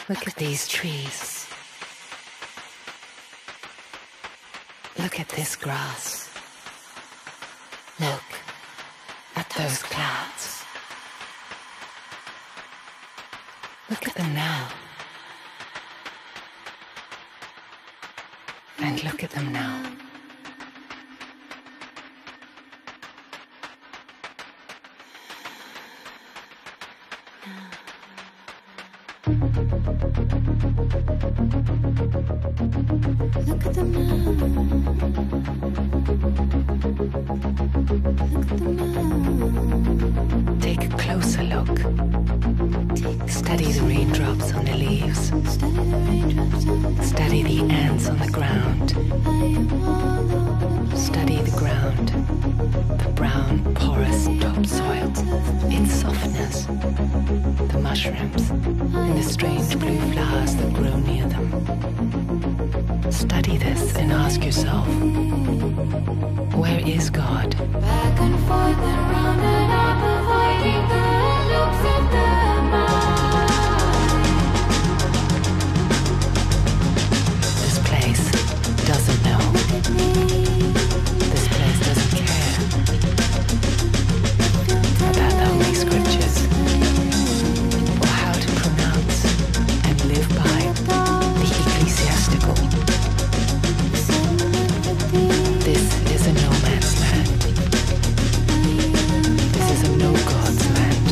Look at these trees. Look at this grass. Look at those clouds. Look at them now. And look at them now. Look at them now. Look at them now. Take a closer look. Study the raindrops on the leaves. Study the ants on the ground. Study the ground. The brown, porous topsoil. Its softness. The mushrooms and the strange blue flowers that grow near them. Study this and ask yourself, where is God? Back and forth and round and up, avoiding the looks of the mind. This place doesn't know. Look at me. This place doesn't care about the Holy Scriptures or how to pronounce and live by the ecclesiastical. This is a no man's land. This is a no God's land.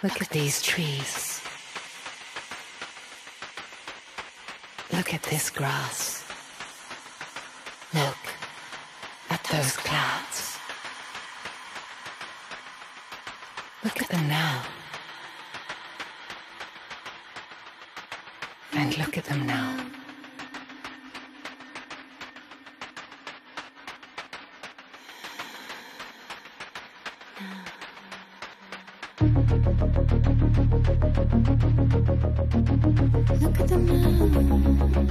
Look at these trees. Look at this grass. Look at those clouds. Look at them now. And look at them now. Look at them now. Look at them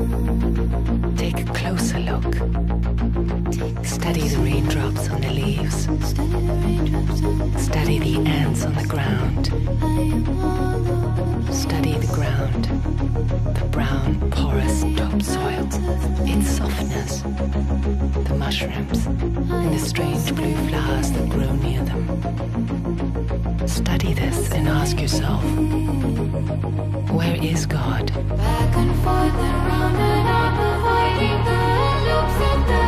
now. Take a closer look. Study the raindrops on the leaves. Study the raindrops on Study the ants on the ground. I am all over. Study the ground. The brown, porous topsoil. Its softness. The mushrooms. And the strange blue flowers that grow near them. Study this and ask yourself, where is God? Back and forth and round and up, avoiding the loops of the